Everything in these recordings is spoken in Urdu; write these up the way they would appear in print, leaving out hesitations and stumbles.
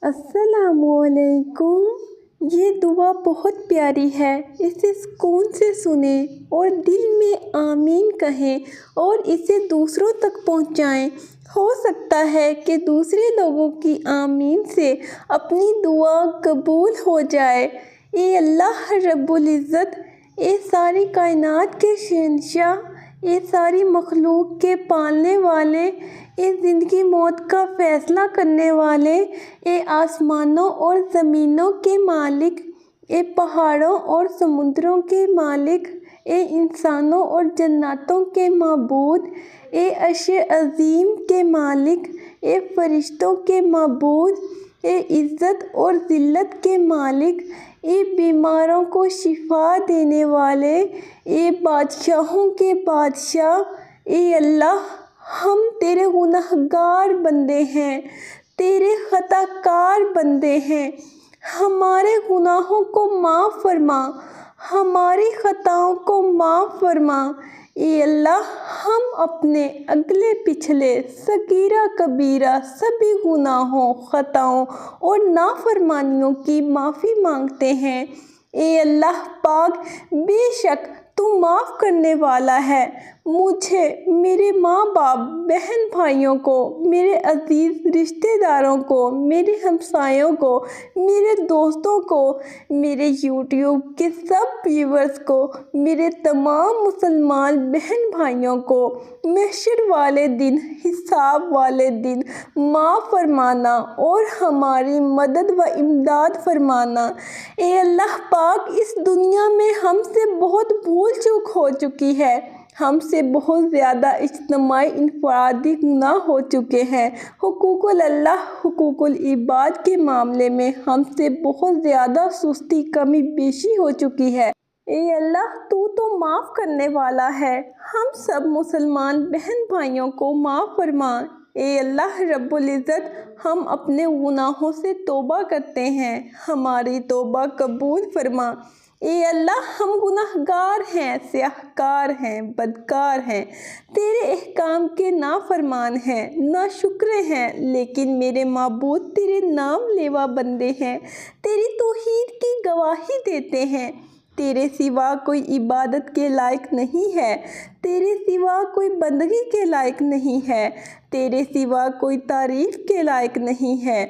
السلام علیکم۔ یہ دعا بہت پیاری ہے، اسے سکون سے سنیں اور دل میں آمین کہیں اور اسے دوسروں تک پہنچائیں۔ ہو سکتا ہے کہ دوسرے لوگوں کی آمین سے اپنی دعا قبول ہو جائے۔ اے اللہ رب العزت، اے ساری کائنات کے شہنشاہ، اے ساری مخلوق کے پالنے والے، اے زندگی موت کا فیصلہ کرنے والے، اے آسمانوں اور زمینوں کے مالک، اے پہاڑوں اور سمندروں کے مالک، اے انسانوں اور جناتوں کے معبود، اے عرش عظیم کے مالک، اے فرشتوں کے معبود، اے عزت اور ذلت کے مالک، اے بیماروں کو شفا دینے والے، اے بادشاہوں کے بادشاہ۔ اے اللہ، ہم تیرے گناہ گار بندے ہیں، تیرے خطا کار بندے ہیں۔ ہمارے گناہوں کو معاف فرما، ہماری خطاؤں کو معاف فرما۔ اے اللہ، ہم اپنے اگلے پچھلے صغیرہ کبیرہ سبھی گناہوں، خطاؤں اور نافرمانیوں کی معافی مانگتے ہیں۔ اے اللہ پاک، بے شک تو معاف کرنے والا ہے۔ مجھے، میرے ماں باپ، بہن بھائیوں کو، میرے عزیز رشتہ داروں کو، میرے ہمسایوں کو، میرے دوستوں کو، میرے یوٹیوب کے سب ویورز کو، میرے تمام مسلمان بہن بھائیوں کو محشر والے دن، حساب والے دن معاف فرمانا اور ہماری مدد و امداد فرمانا۔ اے اللہ پاک، اس دنیا میں ہم سے بہت بھول چوک ہو چکی ہے، ہم سے بہت زیادہ اجتماعی انفرادی گناہ ہو چکے ہیں۔ حقوق اللہ، حقوق العباد کے معاملے میں ہم سے بہت زیادہ سستی، کمی بیشی ہو چکی ہے۔ اے اللہ، تو معاف کرنے والا ہے، ہم سب مسلمان بہن بھائیوں کو معاف فرما۔ اے اللہ رب العزت، ہم اپنے گناہوں سے توبہ کرتے ہیں، ہماری توبہ قبول فرما۔ اے اللہ، ہم گناہ گار ہیں، سیاہ کار ہیں، بدکار ہیں، تیرے احکام کے نافرمان ہیں، ناشکر ہیں، لیکن میرے معبود تیرے نام لیوا بندے ہیں، تیری توحید کی گواہی دیتے ہیں۔ تیرے سوا کوئی عبادت کے لائق نہیں ہے، تیرے سوا کوئی بندگی کے لائق نہیں ہے، تیرے سوا کوئی تعریف کے لائق نہیں ہے۔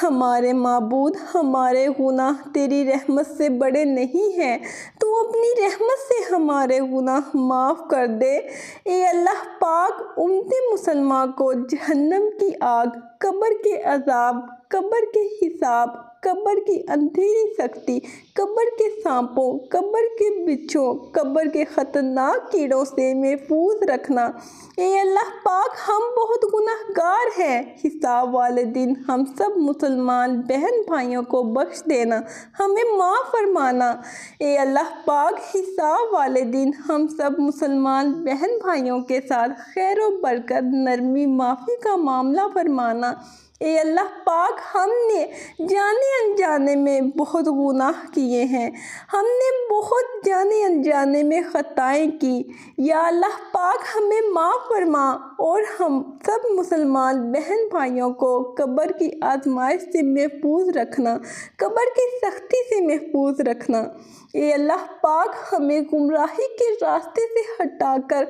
ہمارے معبود، ہمارے گناہ تیری رحمت سے بڑے نہیں ہیں، تو اپنی رحمت سے ہمارے گناہ معاف کر دے۔ اے اللہ پاک، امت مسلمہ کو جہنم کی آگ، قبر کے عذاب، قبر کے حساب، قبر کی اندھیری سختی، قبر کے سانپوں، قبر کے بچھوں، قبر کے خطرناک کیڑوں سے محفوظ رکھنا۔ اے اللہ پاک، ہم بہت گناہ گار ہیں، حساب والے دن ہم سب مسلمان بہن بھائیوں کو بخش دینا، ہمیں معاف فرمانا۔ اے اللہ پاک، حساب والے دن ہم سب مسلمان بہن بھائیوں کے ساتھ خیر و برکت، نرمی، معافی کا معاملہ فرمانا۔ اے اللہ پاک، ہم نے جانے انجانے میں بہت گناہ کیے ہیں، ہم نے بہت جانے انجانے میں خطائیں کی۔ یا اللہ پاک، ہمیں معاف فرما اور ہم سب مسلمان بہن بھائیوں کو قبر کی آزمائش سے محفوظ رکھنا، قبر کی سختی سے محفوظ رکھنا۔ اے اللہ پاک، ہمیں گمراہی کے راستے سے ہٹا کر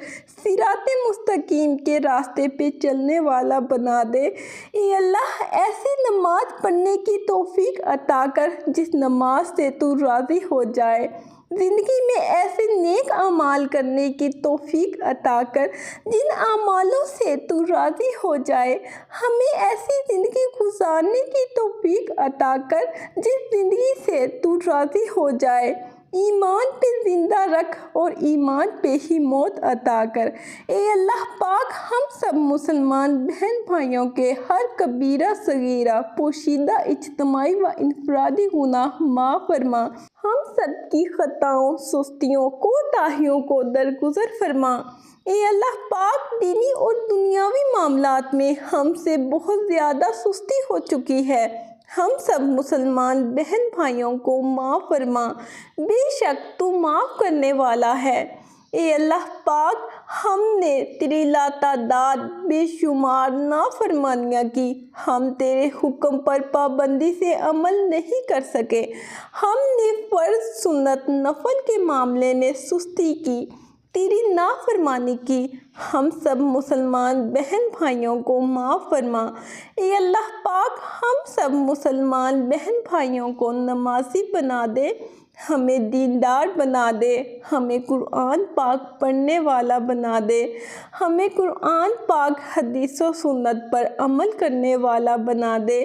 صراط مستقیم کے راستے پہ چلنے والا بنا دے۔ اے اللہ، ایسی نماز پڑھنے کی توفیق عطا کر جس نماز سے تو راضی ہو جائے، زندگی میں ایسے نیک اعمال کرنے کی توفیق عطا کر جن اعمالوں سے تو راضی ہو جائے، ہمیں ایسی زندگی گزارنے کی توفیق عطا کر جس زندگی سے تو راضی ہو جائے، ایمان پہ زندہ رکھ اور ایمان پہ ہی موت عطا کر۔ اے اللہ پاک، ہم سب مسلمان بہن بھائیوں کے ہر کبیرہ صغیرہ، پوشیدہ، اجتماعی و انفرادی گناہ معاف فرما، ہم سب کی خطاؤں، سستیوں، کوتاہیوں کو درگزر فرما۔ اے اللہ پاک، دینی اور دنیاوی معاملات میں ہم سے بہت زیادہ سستی ہو چکی ہے، ہم سب مسلمان بہن بھائیوں کو معاف فرما، بے شک تو معاف کرنے والا ہے۔ اے اللہ پاک، ہم نے تیری لاتعداد بے شمار نافرمانیاں کی، ہم تیرے حکم پر پابندی سے عمل نہیں کر سکے، ہم نے فرض سنت نفل کے معاملے میں سستی کی، تیری نافرمانی کی۔ ہم سب مسلمان بہن بھائیوں کو معاف فرما۔ اے اللہ پاک، ہم سب مسلمان بہن بھائیوں کو نمازی بنا دے، ہمیں دیندار بنا دے، ہمیں قرآن پاک پڑھنے والا بنا دے، ہمیں قرآن پاک حدیث و سنت پر عمل کرنے والا بنا دے،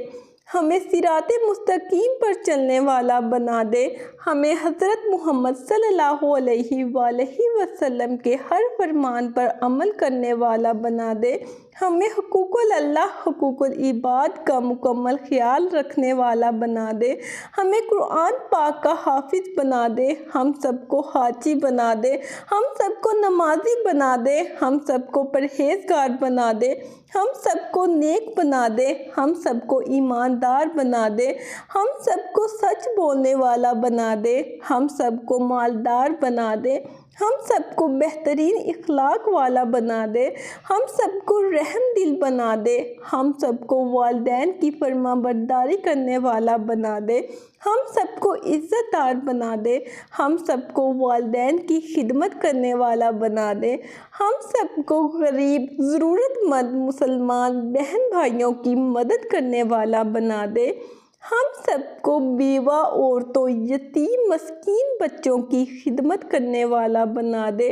ہمیں صراط مستقیم پر چلنے والا بنا دے، ہمیں حضرت محمد صلی اللہ علیہ وآلہ وسلم کے ہر فرمان پر عمل کرنے والا بنا دے، ہمیں حقوق اللہ حقوق العباد کا مکمل خیال رکھنے والا بنا دے، ہمیں قرآن پاک کا حافظ بنا دے، ہم سب کو حاجی بنا دے، ہم سب کو نمازی بنا دے، ہم سب کو پرہیزگار بنا دے، ہم سب کو نیک بنا دے، ہم سب کو ایماندار بنا دے، ہم سب کو سچ بولنے والا بنا دے، ہم سب کو مالدار بنا دے، ہم سب کو بہترین اخلاق والا بنا دے، ہم سب کو رحم دل بنا دے، ہم سب کو والدین کی فرما برداری کرنے والا بنا دے، ہم سب کو عزت دار بنا دے، ہم سب کو والدین کی خدمت کرنے والا بنا دے، ہم سب کو غریب ضرورت مند مسلمان بہن بھائیوں کی مدد کرنے والا بنا دے، ہم سب کو بیوہ عورتوں یتیم مسکین بچوں کی خدمت کرنے والا بنا دے۔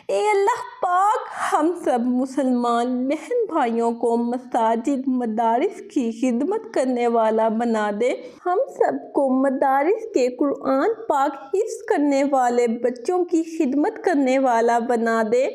اے اللہ پاک، ہم سب مسلمان بہن بھائیوں کو مساجد مدارس کی خدمت کرنے والا بنا دے، ہم سب کو مدارس کے قرآن پاک حفظ کرنے والے بچوں کی خدمت کرنے والا بنا دے،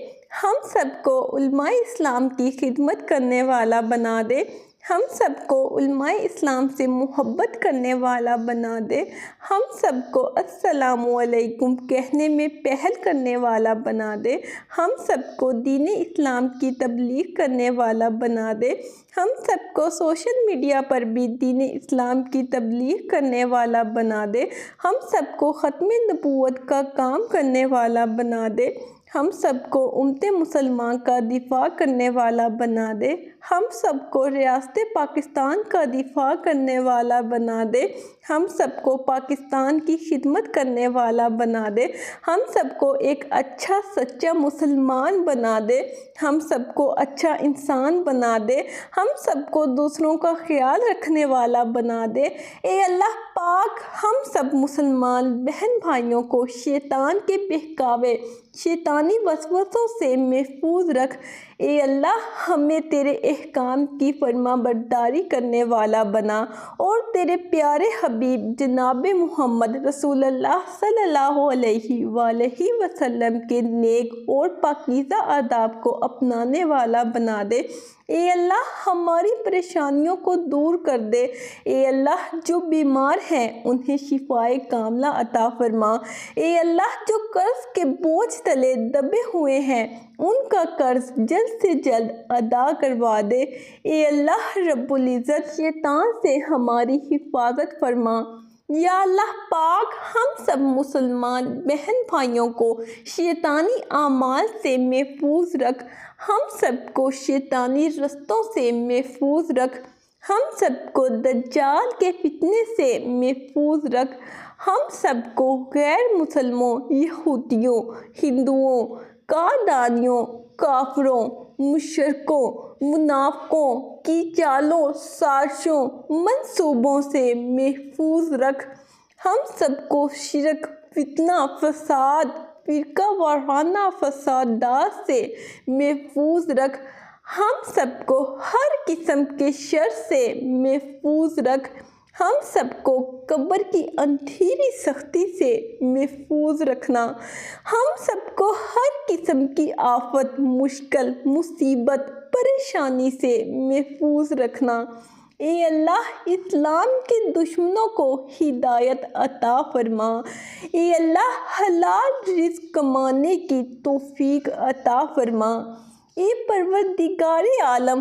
ہم سب کو علماء اسلام کی خدمت کرنے والا بنا دے، ہم سب کو علماء اسلام سے محبت کرنے والا بنا دے، ہم سب کو السلام علیکم کہنے میں پہل کرنے والا بنا دے، ہم سب کو دین اسلام کی تبلیغ کرنے والا بنا دے، ہم سب کو سوشل میڈیا پر بھی دین اسلام کی تبلیغ کرنے والا بنا دے، ہم سب کو ختم نبوت کا کام کرنے والا بنا دے، ہم سب کو امت مسلمان کا دفاع کرنے والا بنا دے، ہم سب کو ریاست پاکستان کا دفاع کرنے والا بنا دے، ہم سب کو پاکستان کی خدمت کرنے والا بنا دے، ہم سب کو ایک اچھا سچا مسلمان بنا دے، ہم سب کو اچھا انسان بنا دے، ہم سب کو دوسروں کا خیال رکھنے والا بنا دے۔ اے اللہ پاک، ہم سب مسلمان بہن بھائیوں کو شیطان کے بہکاوے شیطانی وسوسوں سے محفوظ رکھ۔ اے اللہ، ہمیں تیرے احکام کی فرما برداری کرنے والا بنا اور تیرے پیارے حبیب جناب محمد رسول اللہ صلی اللہ علیہ وآلہ وسلم کے نیک اور پاکیزہ آداب کو اپنانے والا بنا دے۔ اے اللہ، ہماری پریشانیوں کو دور کر دے۔ اے اللہ، جو بیمار ہیں انہیں شفائے کاملہ عطا فرما۔ اے اللہ، جو قرض کے بوجھ تلے دبے ہوئے ہیں ان کا قرض جلد سے جلد ادا کروا دے۔ اے اللہ رب العزت، شیطان سے ہماری حفاظت فرما۔ یا اللہ پاک، ہم سب مسلمان بہن بھائیوں کو شیطانی اعمال سے محفوظ رکھ، ہم سب کو شیطانی رستوں سے محفوظ رکھ، ہم سب کو دجال کے فتنے سے محفوظ رکھ، ہم سب کو غیر مسلموں، یہودیوں، ہندوؤں، قادیانیوں، کافروں، مشرکوں، منافقوں کی چالوں، سازشوں، منصوبوں سے محفوظ رکھ، ہم سب کو شرک، فتنہ، فساد، فرقہ وارانہ فسادات سے محفوظ رکھ، ہم سب کو ہر قسم کے شر سے محفوظ رکھ، ہم سب کو قبر کی اندھیری سختی سے محفوظ رکھنا، ہم سب کو ہر قسم کی آفت، مشکل، مصیبت، پریشانی سے محفوظ رکھنا۔ اے اللہ، اسلام کے دشمنوں کو ہدایت عطا فرما۔ اے اللہ، حلال رزق کمانے کی توفیق عطا فرما۔ اے پروردگار عالم،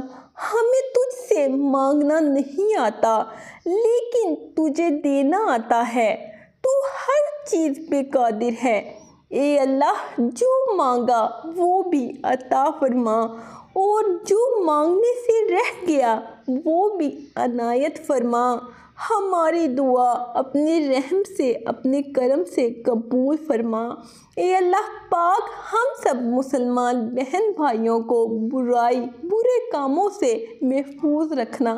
ہمیں تجھ سے مانگنا نہیں آتا لیکن تجھے دینا آتا ہے۔ تو ہر چیز پہ قادر ہے، اے اللہ جو مانگا وہ بھی عطا فرما، اور جو مانگنے سے رہ گیا وہ بھی عنایت فرما۔ ہماری دعا اپنے رحم سے، اپنے کرم سے قبول فرما۔ اے اللہ پاک ہم سب مسلمان بہن بھائیوں کو برے کاموں سے محفوظ رکھنا،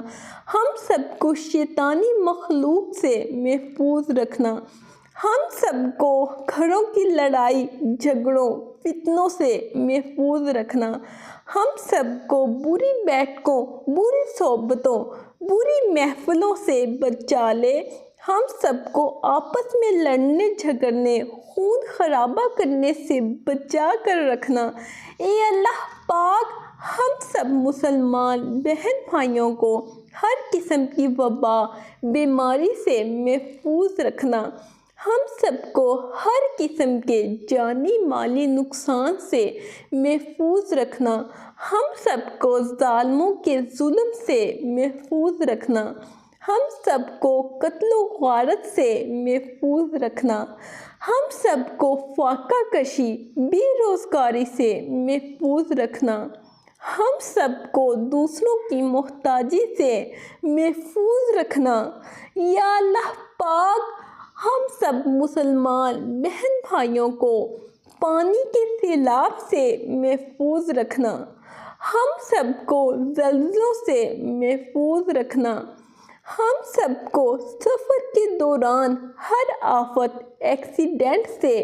ہم سب کو شیطانی مخلوق سے محفوظ رکھنا، ہم سب کو گھروں کی لڑائی جھگڑوں فتنوں سے محفوظ رکھنا، ہم سب کو بری بیٹھکوں، بری صحبتوں، بری محفلوں سے بچا لے، ہم سب کو آپس میں لڑنے جھگڑنے، خون خرابہ کرنے سے بچا کر رکھنا۔ اے اللہ پاک ہم سب مسلمان بہن بھائیوں کو ہر قسم کی وبا، بیماری سے محفوظ رکھنا، ہم سب کو ہر قسم کے جانی مالی نقصان سے محفوظ رکھنا، ہم سب کو ظالموں کے ظلم سے محفوظ رکھنا، ہم سب کو قتل و غارت سے محفوظ رکھنا، ہم سب کو فاقہ کشی، بے روزگاری سے محفوظ رکھنا، ہم سب کو دوسروں کی محتاجی سے محفوظ رکھنا۔ یا اللہ پاک ہم سب مسلمان بہن بھائیوں کو پانی کے سیلاب سے محفوظ رکھنا، ہم سب کو زلزلوں سے محفوظ رکھنا، ہم سب کو سفر کے دوران ہر آفت ایکسیڈنٹ سے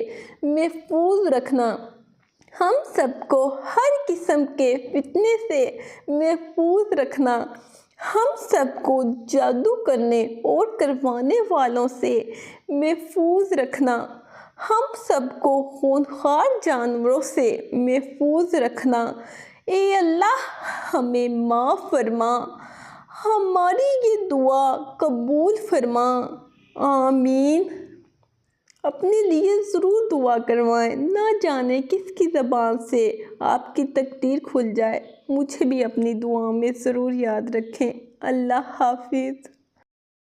محفوظ رکھنا، ہم سب کو ہر قسم کے فتنے سے محفوظ رکھنا، ہم سب کو جادو کرنے اور کروانے والوں سے محفوظ رکھنا، ہم سب کو خونخوار جانوروں سے محفوظ رکھنا۔ اے اللہ ہمیں معاف فرما، ہماری یہ دعا قبول فرما، آمین۔ اپنے لیے ضرور دعا کروائیں، نہ جانے کس کی زبان سے آپ کی تقدیر کھل جائے۔ مجھے بھی اپنی دعاؤں میں ضرور یاد رکھیں۔ اللہ حافظ۔